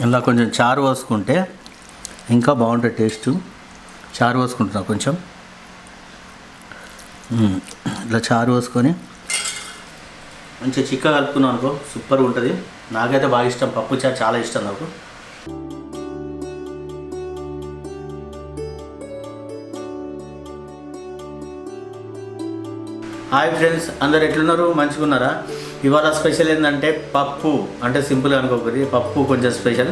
ఇలా కొంచెం చారు పోసుకుంటే ఇంకా బాగుంటుంది టేస్ట్. చారు పోసుకుంటున్నా కొంచెం. ఇట్లా చారు పోసుకొని మంచిగా చిక్కగా కలుపుకున్నాం అనుకో సూపర్గా ఉంటుంది. నాకైతే బాగా ఇష్టం, పప్పు చారు చాలా ఇష్టం నాకు. హాయ్ ఫ్రెండ్స్, అందరు ఎట్లున్నారు? మంచిగా ఉన్నారా? ఇవాళ స్పెషల్ ఏంటంటే పప్పు, అంటే సింపుల్ అనుకోకూడదు, పప్పు కొంచెం స్పెషల్.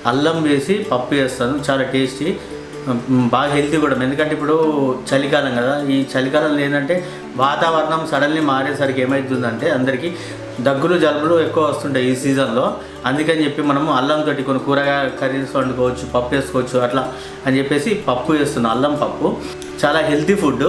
అల్లం వేసి పప్పు చేస్తాను, చాలా టేస్టీ, బాగా హెల్తీ కూడా. ఎందుకంటే ఇప్పుడు చలికాలం కదా, ఈ చలికాలంలో ఏంటంటే వాతావరణం సడన్లీ మారేసరికి ఏమవుతుందంటే అందరికీ దగ్గులు జలుబులు ఎక్కువ వస్తుంటాయి ఈ సీజన్లో. అందుకని చెప్పి మనము అల్లంతో కొన్ని కూరగాయ కర్రీస్ వండుకోవచ్చు, పప్పు వేసుకోవచ్చు అట్లా అని చెప్పేసి పప్పు వేస్తున్నాం. అల్లం పప్పు చాలా హెల్తీ ఫుడ్.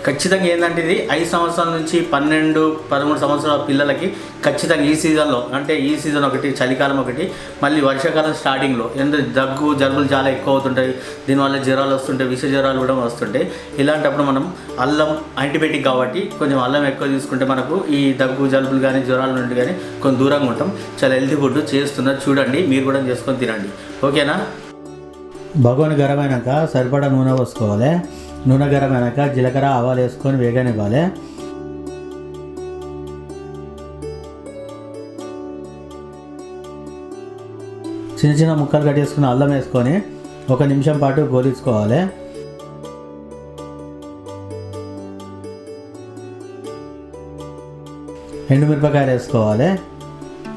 ఖచ్చితంగా ఏంటంటే ఇది 5 సంవత్సరాల నుంచి 12-13 సంవత్సరాల పిల్లలకి ఖచ్చితంగా ఈ సీజన్లో, అంటే ఈ సీజన్ ఒకటి, చలికాలం ఒకటి, మళ్ళీ వర్షాకాలం స్టార్టింగ్లో ఎందుకంటే దగ్గు జలుబులు చాలా ఎక్కువ అవుతుంటాయి. దీనివల్ల జ్వరాలు వస్తుంటాయి, విష జ్వరాలు కూడా వస్తుంటాయి. ఇలాంటప్పుడు మనం అల్లం యాంటీబయాటిక్ కాబట్టి కొంచెం అల్లం ఎక్కువ తీసుకుంటే మనకు ఈ దగ్గు జలుబులు కానీ జ్వరాల నుండి కానీ కొంచెం దూరంగా ఉంటాం. చాలా హెల్తీ ఫుడ్ చేస్తున్నారు, చూడండి, మీరు కూడా చేసుకొని తినండి. ఓకేనా? బగోని గరం అయినాక సరిపడా నూనె పోసుకోవాలి. నూనె గరం అయినాక జీలకర్ర ఆవాలు వేసుకొని వేగనివ్వాలి. చిన్న చిన్న ముక్కలు కట్ చేసుకుని అల్లం వేసుకొని 1 నిమిషం పాటు గోలించుకోవాలి. ఎండుమిరపకాయలు వేసుకోవాలి.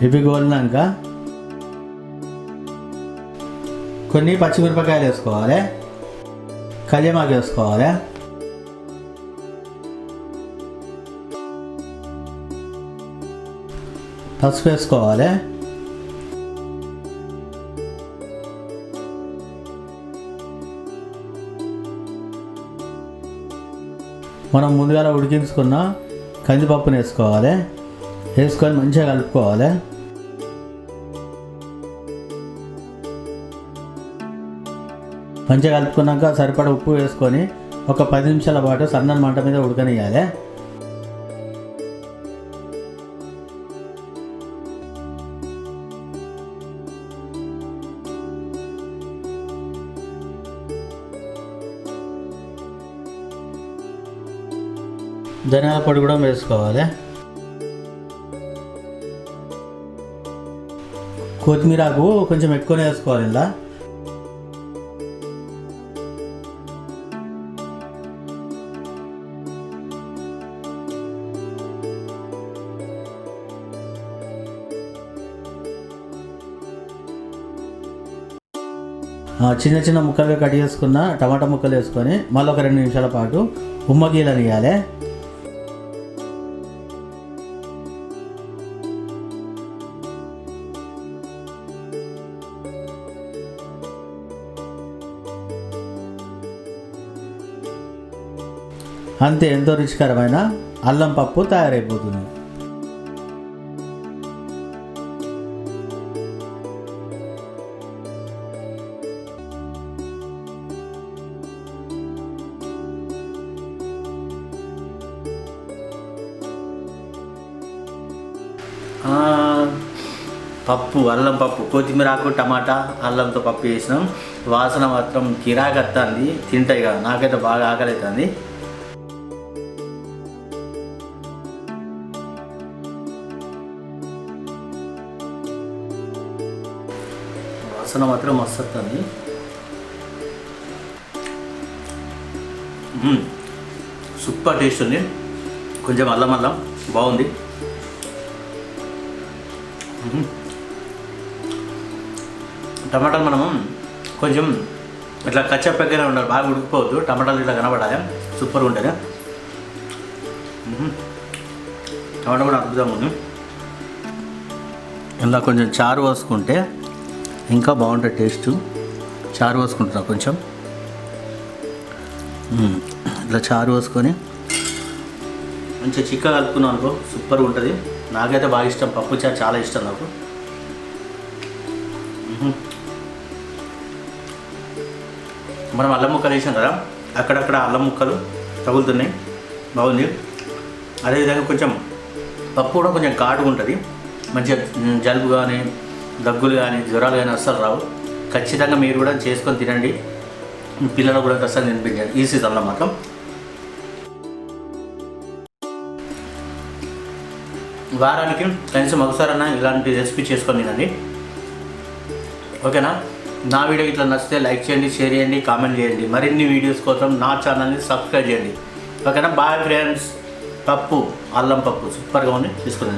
ఇవి గోలినాక కొన్ని పచ్చిమిరపకాయలు వేసుకోవాలి. కళ్యామాకు వేసుకోవాలి. పసుపు వేసుకోవాలి. మనం ముందుగా ఉడికించుకున్న కందిపప్పును వేసుకోవాలి. వేసుకొని మంచిగా కలుపుకోవాలి. మంచిగా కలుపుకున్నాక సరిపడా ఉప్పు వేసుకొని ఒక 10 నిమిషాల పాటు సన్న మంట మీద ఉడకనియాలి. ధనియాల పొడి కూడా వేసుకోవాలి. కొత్తిమీరకు కొంచెం ఎక్కువనే వేసుకోవాలి. ఇలా చిన్న చిన్న ముక్కలుగా కట్ చేసుకున్న టమాటా ముక్కలు వేసుకొని మళ్ళీ ఒక 2 నిమిషాల పాటు ఉమ్మగీలనియాలి. అంతే, ఎంతో రుచికరమైన అల్లం పప్పు తయారైపోతుంది. పప్పు, అల్లం పప్పు, కొత్తిమీరాకు టమాటా అల్లంతో పప్పు చేసినాం. వాసన మాత్రం కిరాకత్తంది, తింటాయి కదా, నాకైతే బాగా ఆకలి అవుతుంది. వాసన మాత్రం మస్తు వస్తుంది. సూపర్ టేస్ట్ ఉంది. కొంచెం అల్లం బాగుంది. టమాటాలు మనము కొంచెం ఇట్లా కచ్చపెక్కనే ఉండాలి, బాగా ఉడికిపోవద్దు. టమాటాలు ఇట్లా కనబడాలి, సూపర్గా ఉంటుంది. టమాటా కూడా అద్భుతంగా ఉంది. ఇలా కొంచెం చారు పోసుకుంటే ఇంకా బాగుంటుంది టేస్ట్. చారు పోసుకుంటున్నా కొంచెం. ఇట్లా చారు పోసుకొని మంచిగా చిక్కగా కలుపుకున్నాం అనుకో సూపర్గా ఉంటుంది. నాకైతే బాగా ఇష్టం, పప్పు చారు చాలా ఇష్టం నాకు. మనం అల్లం ముక్కలు వేసాం కదా, అక్కడక్కడ అల్లం ముక్కలు తగులుతున్నాయి, బాగుంది. అదేవిధంగా కొంచెం పప్పు కూడా కొంచెం ఘాటుగా ఉంటుంది. మంచిగా జలుబు కానీ దగ్గులు కానీ జ్వరాలు కానీ అస్సలు రావు. ఖచ్చితంగా మీరు కూడా చేసుకొని తినండి. మీ పిల్లలు కూడా అస్సలు తినిపించండి ఈ సీజన్లో మాత్రం. వారానికి కనీసం ఒకసారైనా ఇలాంటి రెసిపీ చేసుకొని తినండి. ఓకేనా? నా వీడియో ఇట్లా నచ్చితే లైక్ చేయండి, షేర్ చేయండి, కామెంట్ చేయండి. మరిన్ని వీడియోస్ కోసం నా ఛానల్ని సబ్స్క్రైబ్ చేయండి. ఓకేనా? Bye friends. పప్పు, అల్లం పప్పు సూపర్గా ఉంది, తీసుకుని